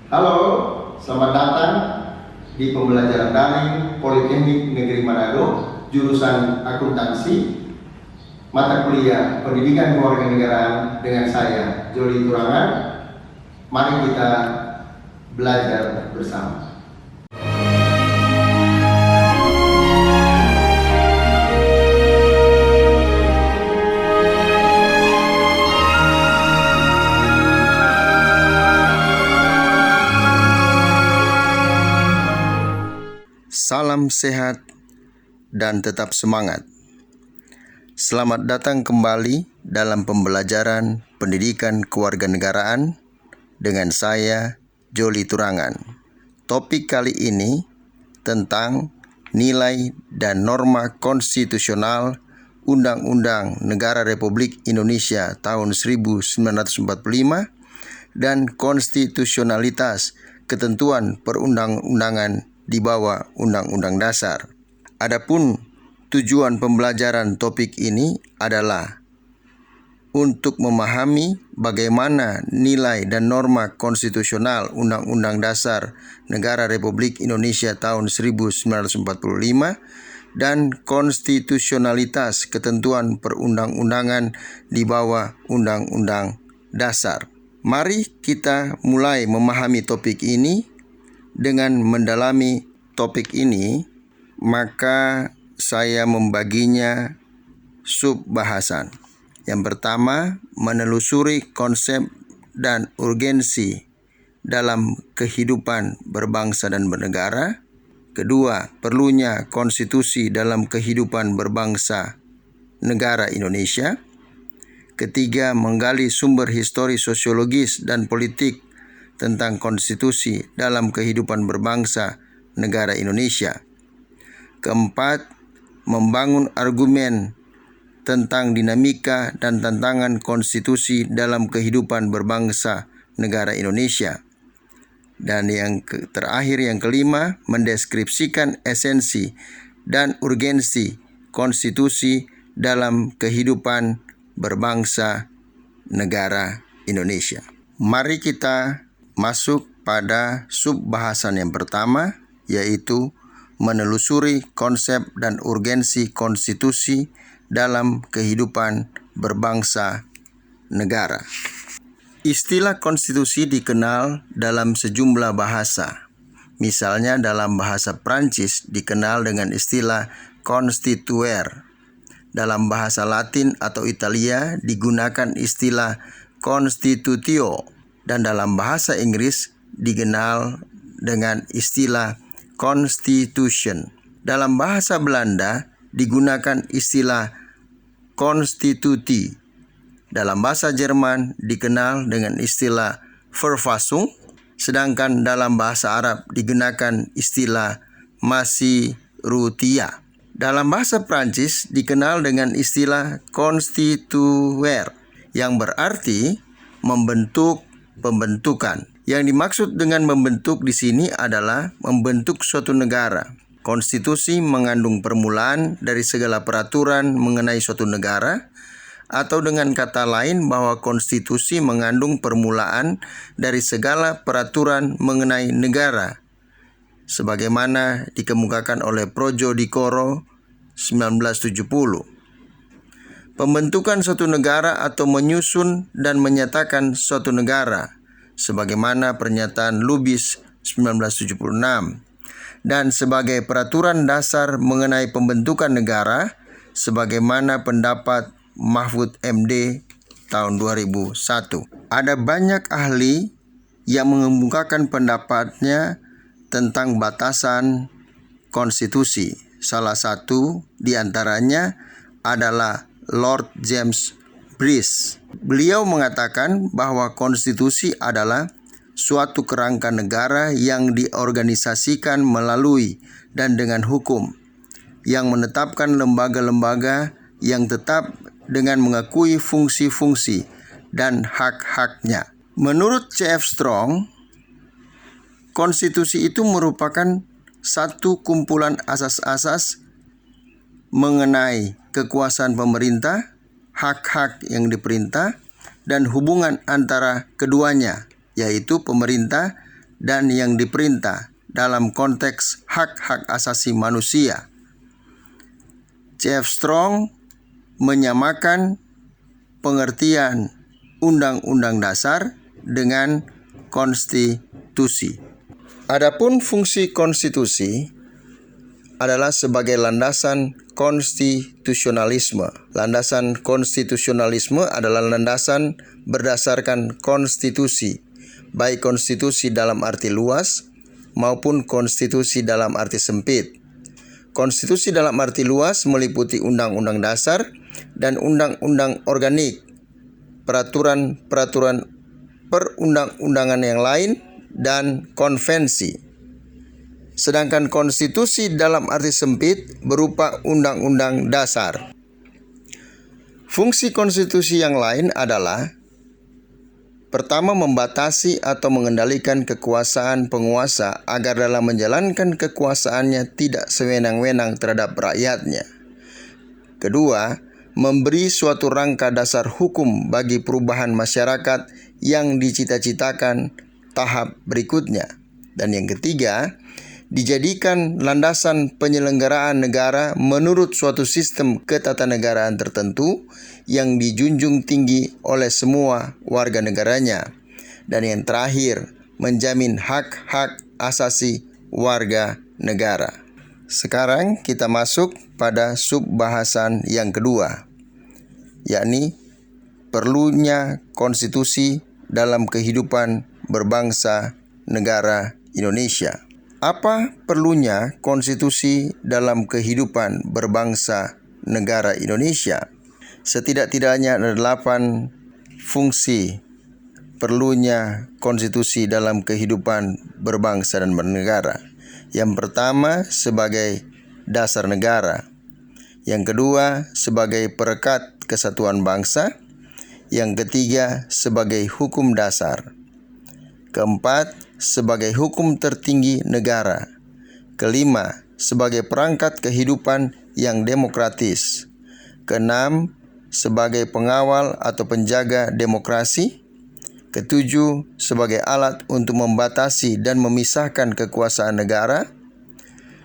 Halo, selamat datang di pembelajaran daring Politeknik Negeri Manado, jurusan akuntansi, mata kuliah Pendidikan Kewarganegaraan dengan saya, Joli Turangan. Mari kita belajar bersama. Salam sehat dan tetap semangat. Selamat datang kembali dalam pembelajaran Pendidikan Kewarganegaraan dengan saya, Joli Turangan. Topik kali ini tentang nilai dan norma konstitusional Undang-Undang Negara Republik Indonesia tahun 1945 dan konstitusionalitas ketentuan perundang-undangan di bawah Undang-Undang Dasar. Adapun tujuan pembelajaran topik ini adalah untuk memahami bagaimana nilai dan norma konstitusional Undang-Undang Dasar Negara Republik Indonesia tahun 1945 dan konstitusionalitas ketentuan perundang-undangan di bawah Undang-Undang Dasar. Mari kita mulai memahami topik ini. Dengan mendalami topik ini, maka saya membaginya sub-bahasan. Yang pertama, menelusuri konsep dan urgensi dalam kehidupan berbangsa dan bernegara. Kedua, perlunya konstitusi dalam kehidupan berbangsa negara Indonesia. Ketiga, menggali sumber histori sosiologis dan politik tentang konstitusi dalam kehidupan berbangsa negara Indonesia. Keempat, membangun argumen tentang dinamika dan tantangan konstitusi dalam kehidupan berbangsa negara Indonesia. Dan yang terakhir, yang kelima, mendeskripsikan esensi dan urgensi konstitusi dalam kehidupan berbangsa negara Indonesia. Mari kita masuk pada sub-bahasan yang pertama, yaitu menelusuri konsep dan urgensi konstitusi dalam kehidupan berbangsa negara. Istilah konstitusi dikenal dalam sejumlah bahasa. Misalnya dalam bahasa Prancis dikenal dengan istilah constituere. Dalam bahasa Latin atau Italia digunakan istilah constitutio. Dan dalam bahasa Inggris dikenal dengan istilah constitution. Dalam bahasa Belanda digunakan istilah constitutie. Dalam bahasa Jerman dikenal dengan istilah Verfassung, sedangkan dalam bahasa Arab digunakan istilah Massyroutia. Dalam bahasa Prancis dikenal dengan istilah constituer, yang berarti membentuk, pembentukan. Yang dimaksud dengan membentuk di sini adalah membentuk suatu negara. Konstitusi mengandung permulaan dari segala peraturan mengenai suatu negara, atau dengan kata lain bahwa konstitusi mengandung permulaan dari segala peraturan mengenai negara, sebagaimana dikemukakan oleh Projo Dicoro 1970. Pembentukan suatu negara atau menyusun dan menyatakan suatu negara, sebagaimana pernyataan Lubis 1976, dan sebagai peraturan dasar mengenai pembentukan negara, sebagaimana pendapat Mahfud MD tahun 2001. Ada banyak ahli yang mengemukakan pendapatnya tentang batasan konstitusi. Salah satu di antaranya adalah Lord James Brice. Beliau mengatakan bahwa konstitusi adalah suatu kerangka negara yang diorganisasikan melalui dan dengan hukum, yang menetapkan lembaga-lembaga yang tetap dengan mengakui fungsi-fungsi dan hak-haknya. Menurut C.F. Strong, konstitusi itu merupakan satu kumpulan asas-asas mengenai kekuasaan pemerintah, hak-hak yang diperintah, dan hubungan antara keduanya, yaitu pemerintah dan yang diperintah dalam konteks hak-hak asasi manusia. C.F. Strong menyamakan pengertian Undang-Undang Dasar dengan konstitusi. Adapun fungsi konstitusi adalah sebagai landasan konstitusionalisme. Landasan konstitusionalisme adalah landasan berdasarkan konstitusi, baik konstitusi dalam arti luas maupun konstitusi dalam arti sempit. Konstitusi dalam arti luas meliputi undang-undang dasar dan undang-undang organik, peraturan-peraturan perundang-undangan yang lain, dan konvensi. Sedangkan konstitusi dalam arti sempit berupa undang-undang dasar. Fungsi konstitusi yang lain adalah: pertama, membatasi atau mengendalikan kekuasaan penguasa agar dalam menjalankan kekuasaannya tidak sewenang-wenang terhadap rakyatnya. Kedua, memberi suatu rangka dasar hukum bagi perubahan masyarakat yang dicita-citakan tahap berikutnya. Dan yang ketiga, dijadikan landasan penyelenggaraan negara menurut suatu sistem ketatanegaraan tertentu yang dijunjung tinggi oleh semua warga negaranya. Dan yang terakhir, menjamin hak-hak asasi warga negara. Sekarang kita masuk pada subbahasan yang kedua, yakni perlunya konstitusi dalam kehidupan berbangsa negara Indonesia. Apa perlunya konstitusi dalam kehidupan berbangsa negara Indonesia? Setidak-tidaknya ada 8 fungsi perlunya konstitusi dalam kehidupan berbangsa dan bernegara. Yang pertama, sebagai dasar negara. Yang kedua, sebagai perekat kesatuan bangsa. Yang ketiga, sebagai hukum dasar. Keempat, sebagai hukum tertinggi negara. Kelima, sebagai perangkat kehidupan yang demokratis. Keenam, sebagai pengawal atau penjaga demokrasi. Ketujuh, sebagai alat untuk membatasi dan memisahkan kekuasaan negara.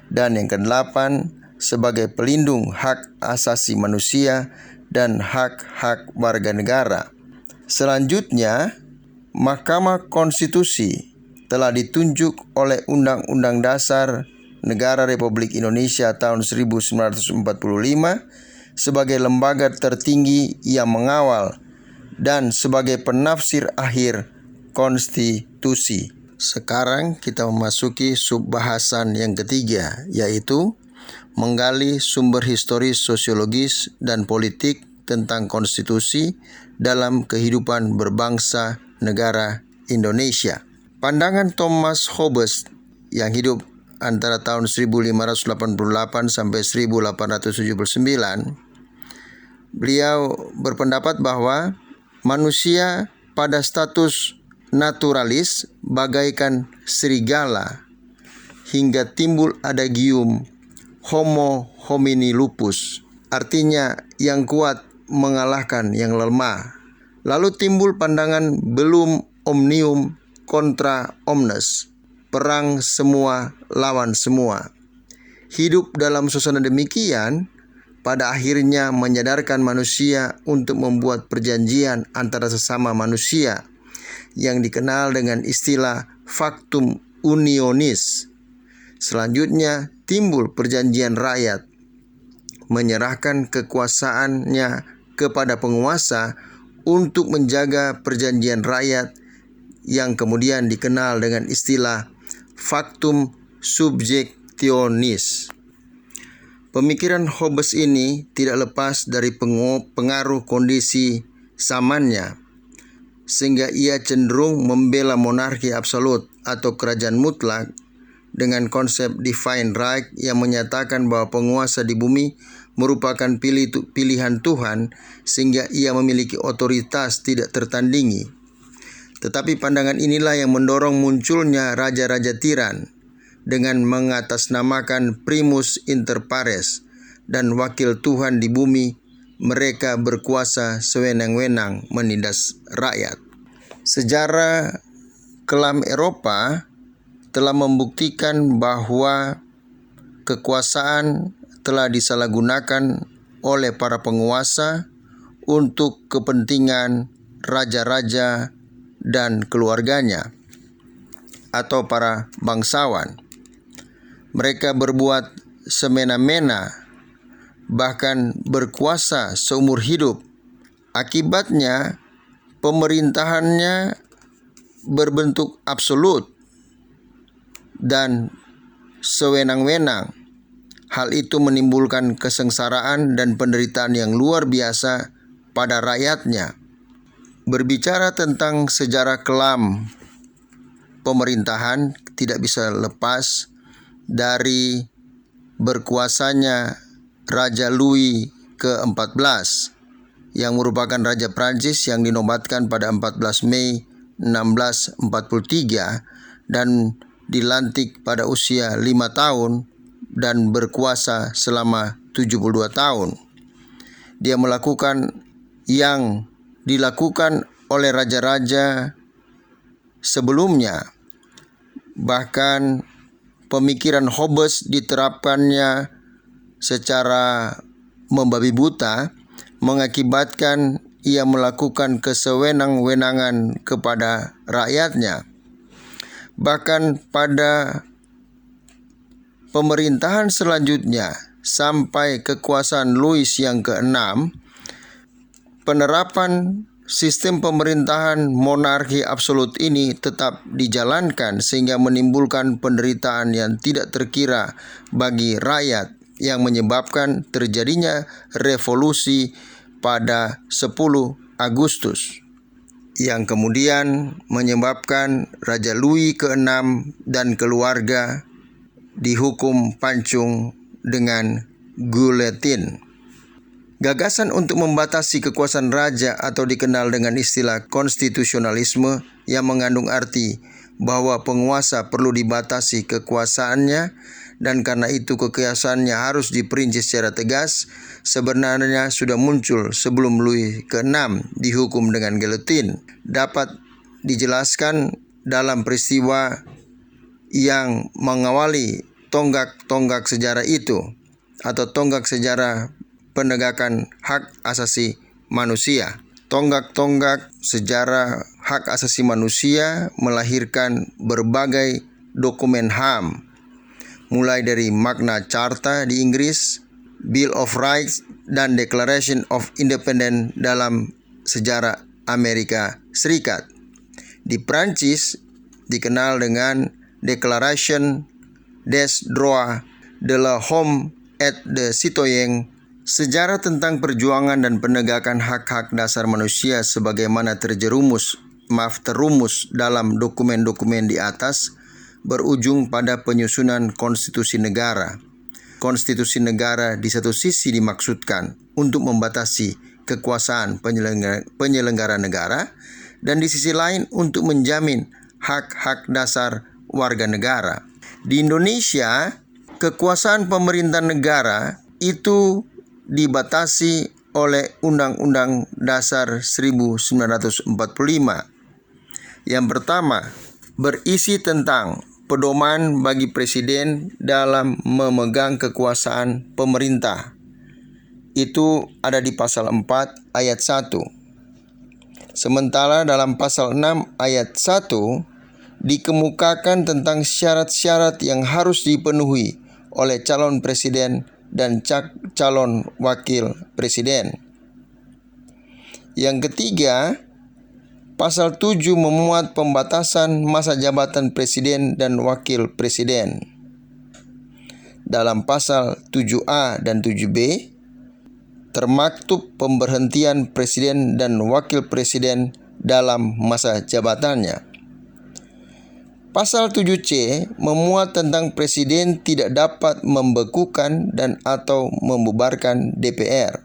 Dan yang kedelapan, sebagai pelindung hak asasi manusia dan hak-hak warga negara. Selanjutnya, Mahkamah Konstitusi telah ditunjuk oleh Undang-Undang Dasar Negara Republik Indonesia tahun 1945 sebagai lembaga tertinggi yang mengawal dan sebagai penafsir akhir konstitusi. Sekarang kita memasuki subbahasan yang ketiga, yaitu menggali sumber historis, sosiologis, dan politik tentang konstitusi dalam kehidupan berbangsa negara Indonesia. Pandangan Thomas Hobbes yang hidup antara tahun 1588 sampai 1879, beliau berpendapat bahwa manusia pada status naturalis bagaikan serigala hingga timbul adagium Homo homini lupus, artinya yang kuat mengalahkan yang lemah. Lalu timbul pandangan belum omnium contra omnes, perang semua lawan semua. Hidup dalam suasana demikian pada akhirnya menyadarkan manusia untuk membuat perjanjian antara sesama manusia yang dikenal dengan istilah factum unionis. Selanjutnya timbul perjanjian rakyat, menyerahkan kekuasaannya kepada penguasa untuk menjaga perjanjian rakyat yang kemudian dikenal dengan istilah factum subjectionis. Pemikiran Hobbes ini tidak lepas dari pengaruh kondisi zamannya, sehingga ia cenderung membela monarki absolut atau kerajaan mutlak dengan konsep divine right yang menyatakan bahwa penguasa di bumi merupakan pilihan Tuhan sehingga ia memiliki otoritas tidak tertandingi. Tetapi pandangan inilah yang mendorong munculnya raja-raja tiran dengan mengatasnamakan primus inter pares dan wakil Tuhan di bumi. Mereka berkuasa sewenang-wenang menindas rakyat. Sejarah kelam Eropa telah membuktikan bahwa kekuasaan telah disalahgunakan oleh para penguasa untuk kepentingan raja-raja dan keluarganya atau para bangsawan. Mereka berbuat semena-mena, bahkan berkuasa seumur hidup. Akibatnya, pemerintahannya berbentuk absolut dan sewenang-wenang. Hal itu menimbulkan kesengsaraan dan penderitaan yang luar biasa pada rakyatnya. Berbicara tentang sejarah kelam pemerintahan tidak bisa lepas dari berkuasanya Raja Louis ke-14 yang merupakan Raja Prancis yang dinobatkan pada 14 Mei 1643 dan dilantik pada usia 5 tahun dan berkuasa selama 72 tahun. Dia melakukan yang dilakukan oleh raja-raja sebelumnya. Bahkan pemikiran Hobbes diterapkannya secara membabi buta, mengakibatkan ia melakukan kesewenang-wenangan kepada rakyatnya. Bahkan pada pemerintahan selanjutnya sampai kekuasaan Louis yang ke-6, penerapan sistem pemerintahan monarki absolut ini tetap dijalankan sehingga menimbulkan penderitaan yang tidak terkira bagi rakyat yang menyebabkan terjadinya revolusi pada 10 Agustus yang kemudian menyebabkan Raja Louis ke-6 dan keluarga dihukum pancung dengan guillotine. Gagasan untuk membatasi kekuasaan raja atau dikenal dengan istilah konstitusionalisme yang mengandung arti bahwa penguasa perlu dibatasi kekuasaannya dan karena itu kekuasaannya harus diperinci secara tegas, sebenarnya sudah muncul sebelum Louis ke-6 dihukum dengan guillotine. Dapat dijelaskan dalam peristiwa yang mengawali tonggak-tonggak sejarah itu atau tonggak sejarah penegakan hak asasi manusia. Tonggak-tonggak sejarah hak asasi manusia melahirkan berbagai dokumen HAM, mulai dari Magna Carta di Inggris, Bill of Rights, dan Declaration of Independence dalam sejarah Amerika Serikat. Di Prancis dikenal dengan Declaration des droits de l'homme et des citoyens. Sejarah tentang perjuangan dan penegakan hak-hak dasar manusia sebagaimana terrumus dalam dokumen-dokumen di atas berujung pada penyusunan konstitusi negara. Konstitusi negara di satu sisi dimaksudkan untuk membatasi kekuasaan penyelenggara negara dan di sisi lain untuk menjamin hak-hak dasar warga negara. Di Indonesia, kekuasaan pemerintah negara itu dibatasi oleh Undang-Undang Dasar 1945. Yang pertama, berisi tentang pedoman bagi presiden dalam memegang kekuasaan pemerintah. Itu ada di pasal 4 ayat 1. Sementara dalam pasal 6 ayat 1 dikemukakan tentang syarat-syarat yang harus dipenuhi oleh calon presiden dan calon wakil presiden. Yang ketiga, pasal 7 memuat pembatasan masa jabatan presiden dan wakil presiden. Dalam pasal 7A dan 7B termaktub pemberhentian presiden dan wakil presiden dalam masa jabatannya. Pasal 7C memuat tentang presiden tidak dapat membekukan dan atau membubarkan DPR.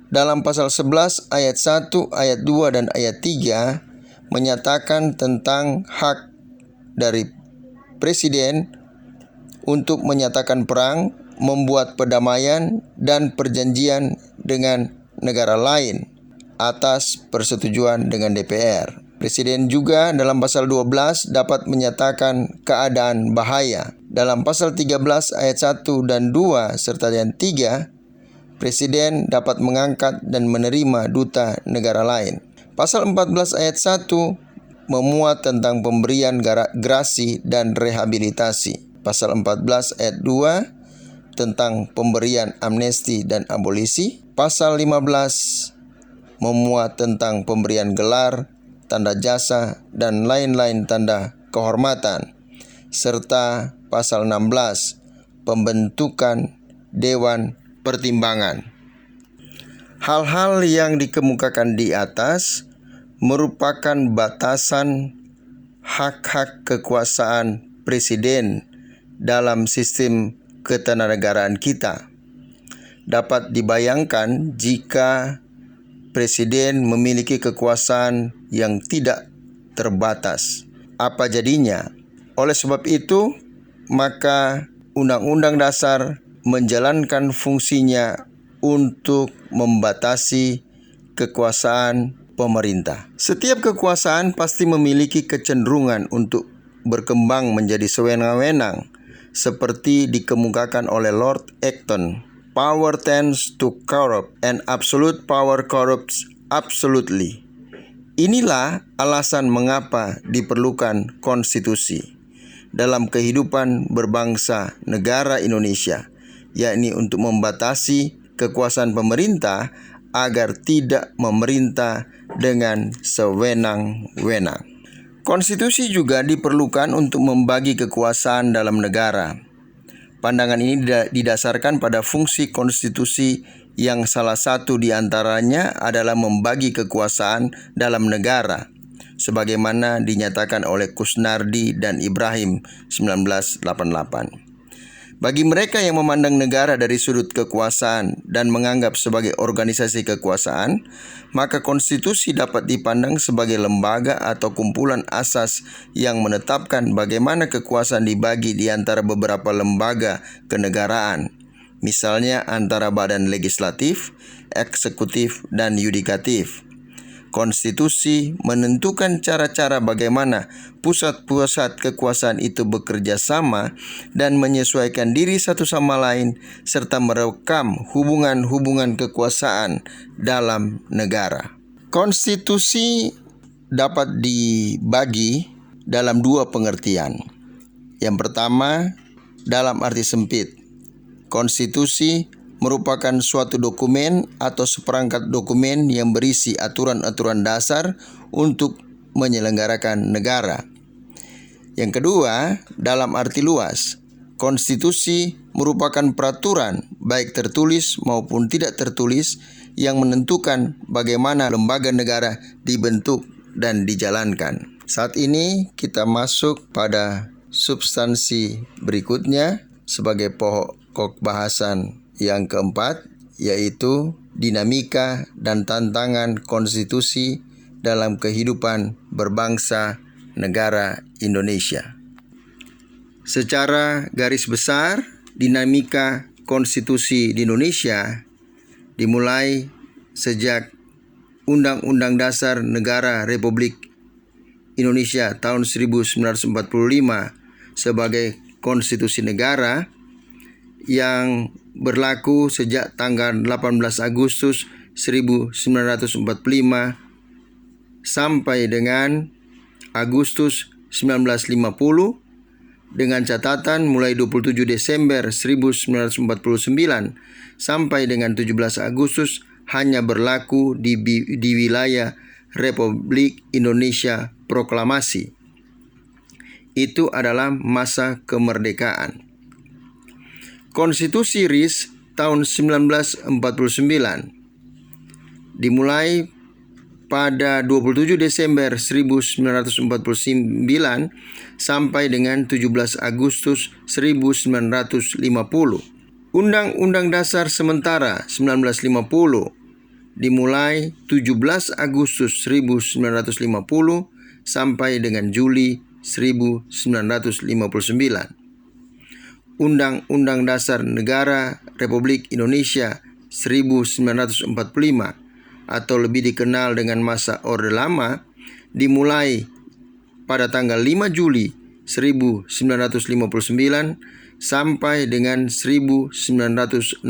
Dalam pasal 11 ayat 1, ayat 2 dan ayat 3 menyatakan tentang hak dari presiden untuk menyatakan perang, membuat perdamaian dan perjanjian dengan negara lain atas persetujuan dengan DPR. Presiden juga dalam pasal 12 dapat menyatakan keadaan bahaya. Dalam pasal 13 ayat 1 dan 2 serta ayat 3, Presiden dapat mengangkat dan menerima duta negara lain. Pasal 14 ayat 1 memuat tentang pemberian grasi dan rehabilitasi. Pasal 14 ayat 2 tentang pemberian amnesti dan abolisi. Pasal 15 memuat tentang pemberian gelar, tanda jasa, dan lain-lain tanda kehormatan, serta pasal 16 pembentukan Dewan Pertimbangan. Hal-hal yang dikemukakan di atas merupakan batasan hak-hak kekuasaan presiden dalam sistem ketenaganegaraan kita. Dapat dibayangkan jika presiden memiliki kekuasaan yang tidak terbatas. Apa jadinya? Oleh sebab itu, maka Undang-Undang Dasar menjalankan fungsinya untuk membatasi kekuasaan pemerintah. Setiap kekuasaan pasti memiliki kecenderungan untuk berkembang menjadi sewenang-wenang, seperti dikemukakan oleh Lord Acton. Power tends to corrupt and absolute power corrupts absolutely. Inilah alasan mengapa diperlukan konstitusi dalam kehidupan berbangsa negara Indonesia, yakni untuk membatasi kekuasaan pemerintah agar tidak memerintah dengan sewenang-wenang. Konstitusi juga diperlukan untuk membagi kekuasaan dalam negara. Pandangan ini didasarkan pada fungsi konstitusi yang salah satu di antaranya adalah membagi kekuasaan dalam negara, sebagaimana dinyatakan oleh Kusnardi dan Ibrahim 1988. Bagi mereka yang memandang negara dari sudut kekuasaan dan menganggap sebagai organisasi kekuasaan, maka konstitusi dapat dipandang sebagai lembaga atau kumpulan asas yang menetapkan bagaimana kekuasaan dibagi di antara beberapa lembaga kenegaraan, misalnya antara badan legislatif, eksekutif, dan yudikatif. Konstitusi menentukan cara-cara bagaimana pusat-pusat kekuasaan itu bekerja sama dan menyesuaikan diri satu sama lain, serta merekam hubungan-hubungan kekuasaan dalam negara. Konstitusi dapat dibagi dalam dua pengertian. Yang pertama, dalam arti sempit. Konstitusi merupakan suatu dokumen atau seperangkat dokumen yang berisi aturan-aturan dasar untuk menyelenggarakan negara. Yang kedua, dalam arti luas, konstitusi merupakan peraturan baik tertulis maupun tidak tertulis yang menentukan bagaimana lembaga negara dibentuk dan dijalankan. Saat ini kita masuk pada substansi berikutnya sebagai pokok bahasan yang keempat, yaitu dinamika dan tantangan konstitusi dalam kehidupan berbangsa negara Indonesia. Secara garis besar, dinamika konstitusi di Indonesia dimulai sejak Undang-Undang Dasar Negara Republik Indonesia tahun 1945 sebagai konstitusi negara yang berlaku sejak tanggal 18 Agustus 1945 sampai dengan Agustus 1950, dengan catatan mulai 27 Desember 1949 sampai dengan 17 Agustus hanya berlaku di wilayah Republik Indonesia Proklamasi. Itu adalah masa kemerdekaan. Konstitusi RIS tahun 1949 dimulai pada 27 Desember 1949 sampai dengan 17 Agustus 1950. Undang-Undang Dasar Sementara 1950 dimulai 17 Agustus 1950 sampai dengan Juli 1959. Undang-Undang Dasar Negara Republik Indonesia 1945 atau lebih dikenal dengan masa Orde Lama dimulai pada tanggal 5 Juli 1959 sampai dengan 1965.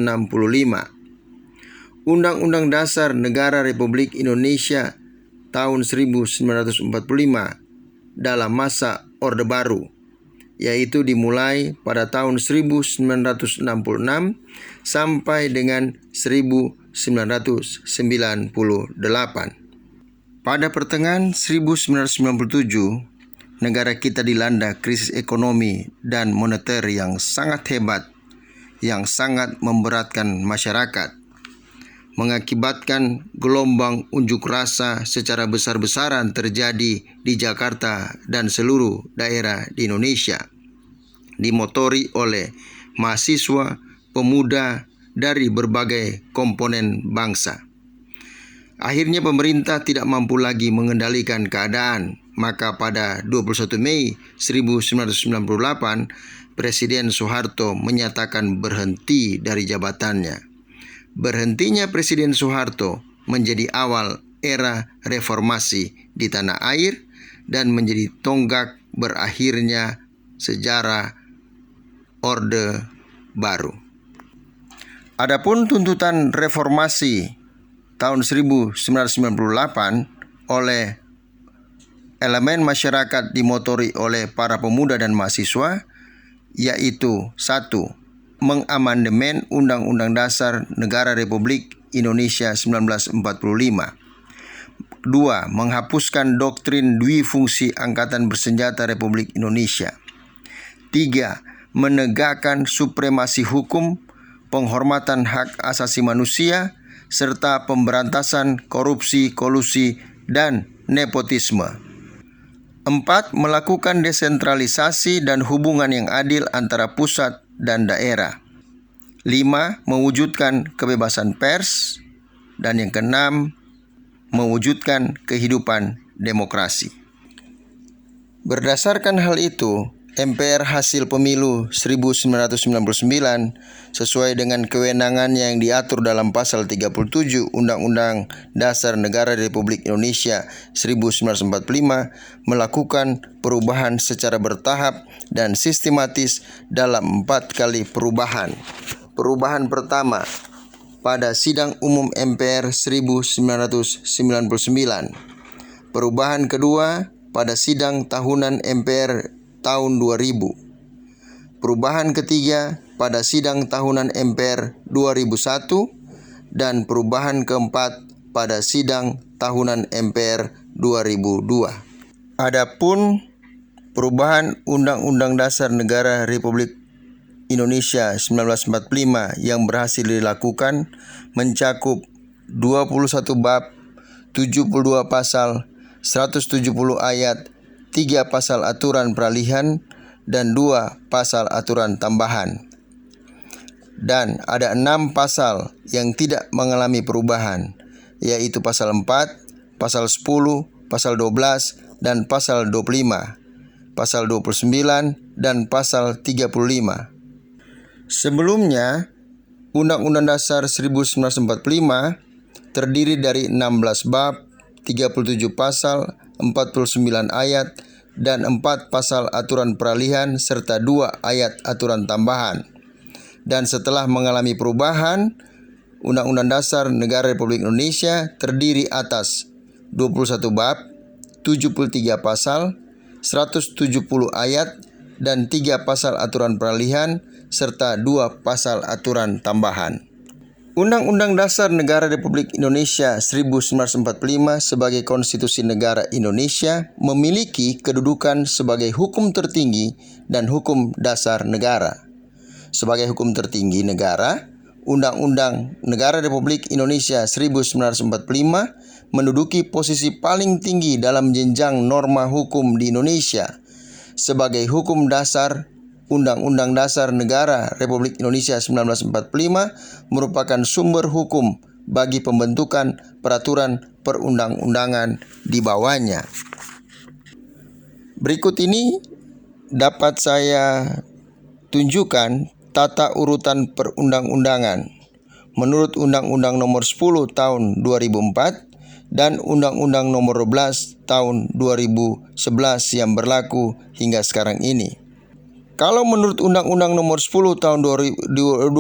Undang-Undang Dasar Negara Republik Indonesia tahun 1945 dalam masa Orde Baru, yaitu dimulai pada tahun 1966 sampai dengan 1998. Pada pertengahan 1997, negara kita dilanda krisis ekonomi dan moneter yang sangat hebat, yang sangat memberatkan masyarakat, mengakibatkan gelombang unjuk rasa secara besar-besaran terjadi di Jakarta dan seluruh daerah di Indonesia, dimotori oleh mahasiswa, pemuda dari berbagai komponen bangsa. Akhirnya pemerintah tidak mampu lagi mengendalikan keadaan, maka pada 21 Mei 1998, Presiden Soeharto menyatakan berhenti dari jabatannya. Berhentinya Presiden Soeharto menjadi awal era reformasi di tanah air dan menjadi tonggak berakhirnya sejarah Orde Baru. Adapun tuntutan reformasi tahun 1998 oleh elemen masyarakat dimotori oleh para pemuda dan mahasiswa, yaitu 1. Mengamandemen Undang-Undang Dasar Negara Republik Indonesia 1945. 2. Menghapuskan doktrin duifungsi Angkatan Bersenjata Republik Indonesia. 3. Menegakkan supremasi hukum, penghormatan hak asasi manusia, serta pemberantasan korupsi, kolusi, dan nepotisme. 4. Melakukan desentralisasi dan hubungan yang adil antara pusat dan daerah. 5. Mewujudkan kebebasan pers. Dan yang keenam, mewujudkan kehidupan demokrasi. Berdasarkan hal itu, MPR hasil pemilu 1999 sesuai dengan kewenangan yang diatur dalam pasal 37 Undang-Undang Dasar Negara Republik Indonesia 1945 melakukan perubahan secara bertahap dan sistematis dalam 4 kali perubahan. Perubahan pertama pada Sidang Umum MPR 1999. Perubahan kedua pada Sidang Tahunan MPR tahun 2000. Perubahan ketiga pada Sidang Tahunan MPR 2001 dan perubahan keempat pada Sidang Tahunan MPR 2002. Adapun perubahan Undang-Undang Dasar Negara Republik Indonesia 1945 yang berhasil dilakukan mencakup 21 bab, 72 pasal, 170 ayat, 3 pasal aturan peralihan, dan 2 pasal aturan tambahan. Dan ada 6 pasal yang tidak mengalami perubahan, yaitu pasal 4, pasal 10, pasal 12, dan pasal 25, pasal 29, dan pasal 35. Sebelumnya, Undang-Undang Dasar 1945 terdiri dari 16 bab, 37 pasal, 49 ayat, dan 4 pasal aturan peralihan serta 2 ayat aturan tambahan. Dan setelah mengalami perubahan, Undang-Undang Dasar Negara Republik Indonesia terdiri atas 21 bab, 73 pasal, 170 ayat, dan 3 pasal aturan peralihan serta 2 pasal aturan tambahan. Undang-Undang Dasar Negara Republik Indonesia 1945 sebagai konstitusi negara Indonesia memiliki kedudukan sebagai hukum tertinggi dan hukum dasar negara. Sebagai hukum tertinggi negara, Undang-Undang Negara Republik Indonesia 1945 menduduki posisi paling tinggi dalam jenjang norma hukum di Indonesia. Sebagai hukum dasar, Undang-Undang Dasar Negara Republik Indonesia 1945 merupakan sumber hukum bagi pembentukan peraturan perundang-undangan di bawahnya. Berikut ini dapat saya tunjukkan tata urutan perundang-undangan. Menurut Undang-Undang Nomor 10 Tahun 2004, dan Undang-Undang Nomor 12 Tahun 2011 yang berlaku hingga sekarang ini. Kalau menurut Undang-Undang Nomor 10 Tahun 2004,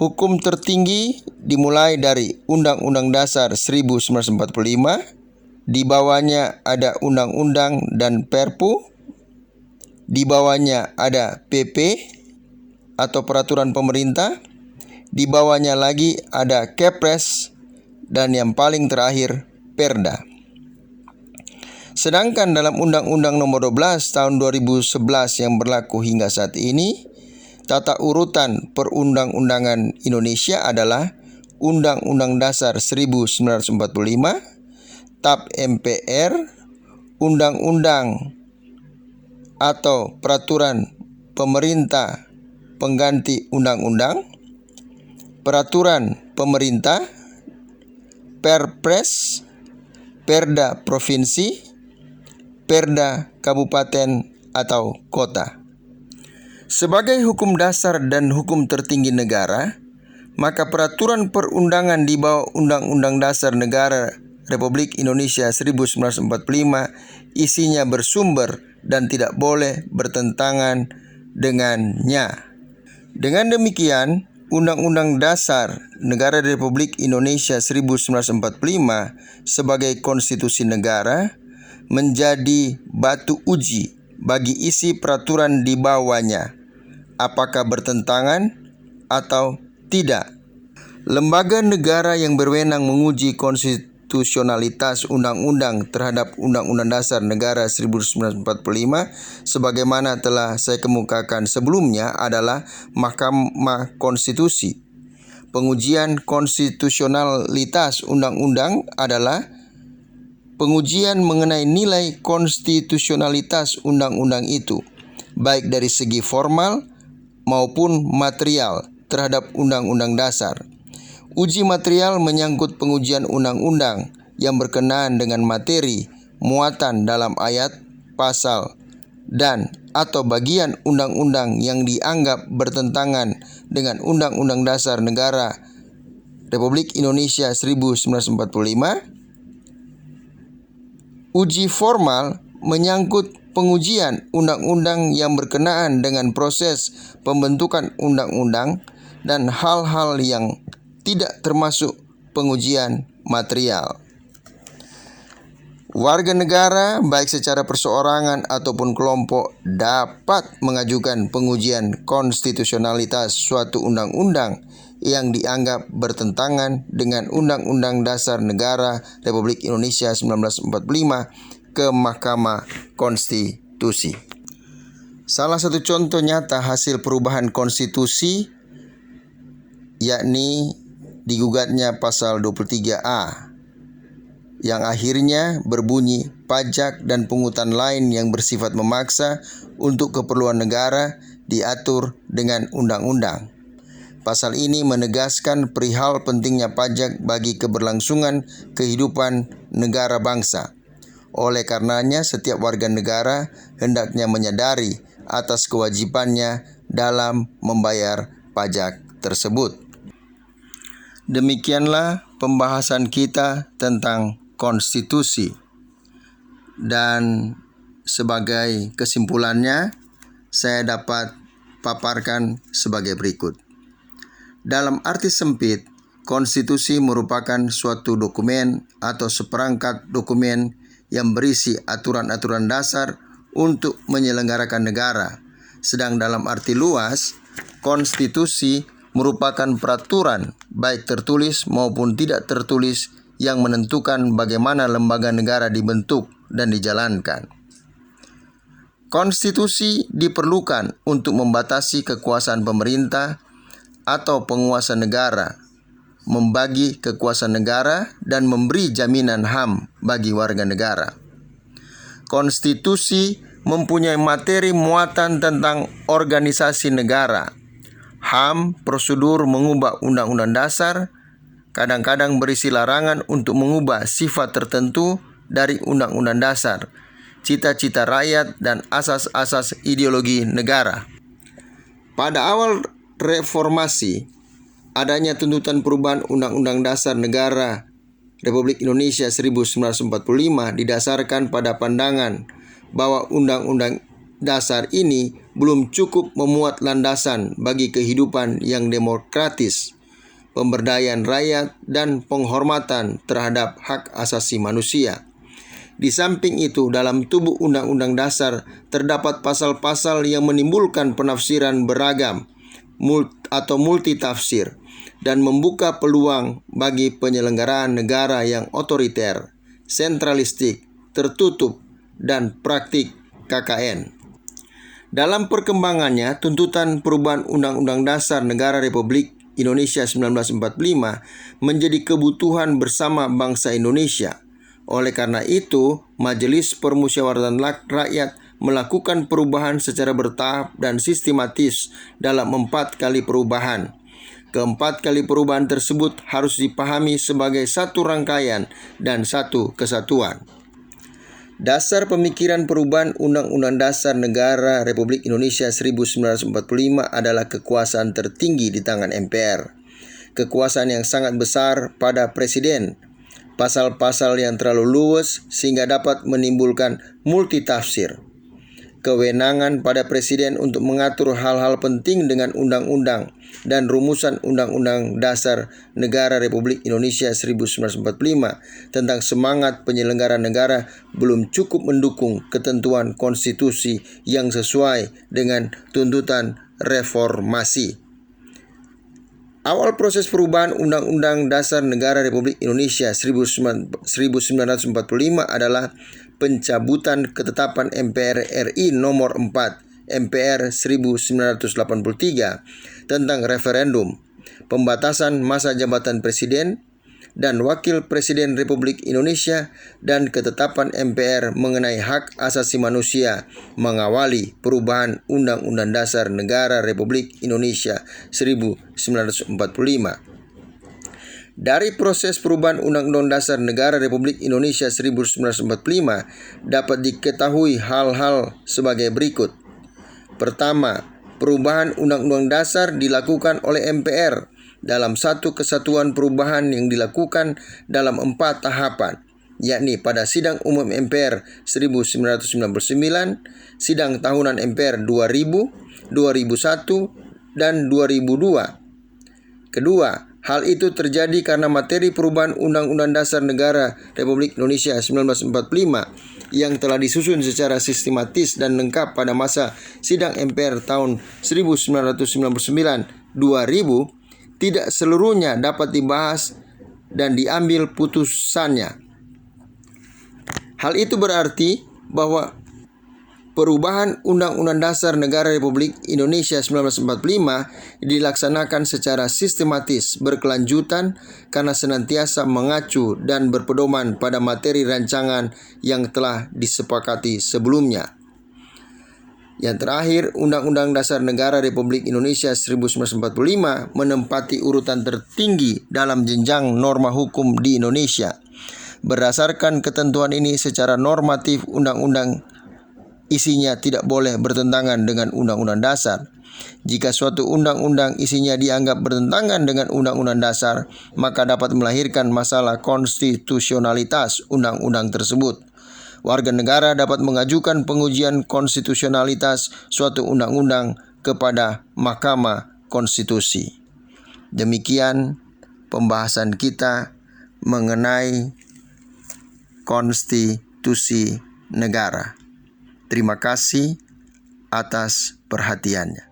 hukum tertinggi dimulai dari Undang-Undang Dasar 1945, di bawahnya ada Undang-Undang dan Perpu, di bawahnya ada PP atau Peraturan Pemerintah, di bawahnya lagi ada Kepres, dan yang paling terakhir Perda. Sedangkan dalam Undang-Undang Nomor 12 Tahun 2011 yang berlaku hingga saat ini, tata urutan perundang-undangan Indonesia adalah Undang-Undang Dasar 1945, TAP MPR, Undang-Undang atau Peraturan Pemerintah pengganti Undang-Undang, Peraturan Pemerintah, Perpres, Perda Provinsi, Perda Kabupaten atau Kota. Sebagai hukum dasar dan hukum tertinggi negara, maka peraturan perundangan di bawah Undang-Undang Dasar Negara Republik Indonesia 1945 isinya bersumber dan tidak boleh bertentangan dengannya. Dengan demikian, Undang-Undang Dasar Negara Republik Indonesia 1945 sebagai konstitusi negara menjadi batu uji bagi isi peraturan di bawahnya, apakah bertentangan atau tidak. Lembaga negara yang berwenang menguji konstitusionalitas undang-undang terhadap Undang-Undang Dasar Negara 1945 sebagaimana telah saya kemukakan sebelumnya adalah Mahkamah Konstitusi. Pengujian konstitusionalitas undang-undang adalah pengujian mengenai nilai konstitusionalitas undang-undang itu, baik dari segi formal maupun material terhadap undang-undang dasar. Uji material menyangkut pengujian undang-undang yang berkenaan dengan materi, muatan dalam ayat, pasal, dan atau bagian undang-undang yang dianggap bertentangan dengan Undang-Undang Dasar Negara Republik Indonesia 1945. Uji formal menyangkut pengujian undang-undang yang berkenaan dengan proses pembentukan undang-undang dan hal-hal yang tidak termasuk pengujian material. Warga negara baik secara perseorangan ataupun kelompok dapat mengajukan pengujian konstitusionalitas suatu undang-undang yang dianggap bertentangan dengan Undang-Undang Dasar Negara Republik Indonesia 1945 ke Mahkamah Konstitusi. Salah satu contoh nyata hasil perubahan konstitusi yakni digugatnya pasal 23A yang akhirnya berbunyi pajak dan pungutan lain yang bersifat memaksa untuk keperluan negara diatur dengan undang-undang. Pasal ini menegaskan perihal pentingnya pajak bagi keberlangsungan kehidupan negara bangsa. Oleh karenanya, setiap warga negara hendaknya menyadari atas kewajibannya dalam membayar pajak tersebut. Demikianlah pembahasan kita tentang konstitusi. Dan sebagai kesimpulannya, saya dapat paparkan sebagai berikut. Dalam arti sempit, konstitusi merupakan suatu dokumen atau seperangkat dokumen yang berisi aturan-aturan dasar untuk menyelenggarakan negara. Sedang dalam arti luas, konstitusi merupakan peraturan baik tertulis maupun tidak tertulis yang menentukan bagaimana lembaga negara dibentuk dan dijalankan. Konstitusi diperlukan untuk membatasi kekuasaan pemerintah atau penguasa negara, membagi kekuasaan negara, dan memberi jaminan HAM bagi warga negara. Konstitusi mempunyai materi muatan tentang organisasi negara, HAM, prosedur mengubah undang-undang dasar, kadang-kadang berisi larangan untuk mengubah sifat tertentu dari undang-undang dasar, cita-cita rakyat, dan asas-asas ideologi negara. Pada awal reformasi, adanya tuntutan perubahan Undang-Undang Dasar Negara Republik Indonesia 1945 didasarkan pada pandangan bahwa Undang-Undang Dasar ini belum cukup memuat landasan bagi kehidupan yang demokratis, pemberdayaan rakyat, dan penghormatan terhadap hak asasi manusia. Di samping itu, dalam tubuh Undang-Undang Dasar terdapat pasal-pasal yang menimbulkan penafsiran beragam atau multitafsir dan membuka peluang bagi penyelenggaraan negara yang otoriter, sentralistik, tertutup, dan praktik KKN. Dalam perkembangannya, tuntutan perubahan Undang-Undang Dasar Negara Republik Indonesia 1945 menjadi kebutuhan bersama bangsa Indonesia. Oleh karena itu, Majelis Permusyawaratan Rakyat melakukan perubahan secara bertahap dan sistematis dalam 4 kali perubahan. Keempat kali perubahan tersebut harus dipahami sebagai satu rangkaian dan satu kesatuan. Dasar pemikiran perubahan Undang-Undang Dasar Negara Republik Indonesia 1945 adalah kekuasaan tertinggi di tangan MPR. Kekuasaan yang sangat besar pada Presiden. Pasal-pasal yang terlalu luas sehingga dapat menimbulkan multitafsir. Kewenangan pada Presiden untuk mengatur hal-hal penting dengan undang-undang dan rumusan Undang-Undang Dasar Negara Republik Indonesia 1945 tentang semangat penyelenggaraan negara belum cukup mendukung ketentuan konstitusi yang sesuai dengan tuntutan reformasi. Awal proses perubahan Undang-Undang Dasar Negara Republik Indonesia 1945 adalah pencabutan ketetapan MPR RI nomor 4 MPR 1983 tentang referendum, pembatasan masa jabatan Presiden dan Wakil Presiden Republik Indonesia, dan ketetapan MPR mengenai hak asasi manusia mengawali perubahan Undang-Undang Dasar Negara Republik Indonesia 1945. Dari proses perubahan Undang-Undang Dasar Negara Republik Indonesia 1945 dapat diketahui hal-hal sebagai berikut. Pertama, perubahan Undang-Undang Dasar dilakukan oleh MPR dalam satu kesatuan perubahan yang dilakukan dalam 4 tahapan, yakni pada Sidang Umum MPR 1999, Sidang Tahunan MPR 2000, 2001, dan 2002. Kedua, hal itu terjadi karena materi perubahan Undang-Undang Dasar Negara Republik Indonesia 1945 yang telah disusun secara sistematis dan lengkap pada masa Sidang MPR tahun 1999-2000 tidak seluruhnya dapat dibahas dan diambil putusannya. Hal itu berarti bahwa perubahan Undang-Undang Dasar Negara Republik Indonesia 1945 dilaksanakan secara sistematis, berkelanjutan, karena senantiasa mengacu dan berpedoman pada materi rancangan yang telah disepakati sebelumnya. Yang terakhir, Undang-Undang Dasar Negara Republik Indonesia 1945 menempati urutan tertinggi dalam jenjang norma hukum di Indonesia. Berdasarkan ketentuan ini, secara normatif undang-undang isinya tidak boleh bertentangan dengan Undang-Undang Dasar. Jika suatu undang-undang isinya dianggap bertentangan dengan Undang-Undang Dasar, maka dapat melahirkan masalah konstitusionalitas undang-undang tersebut. Warga negara dapat mengajukan pengujian konstitusionalitas suatu undang-undang kepada Mahkamah Konstitusi. Demikian pembahasan kita mengenai konstitusi negara. Terima kasih atas perhatiannya.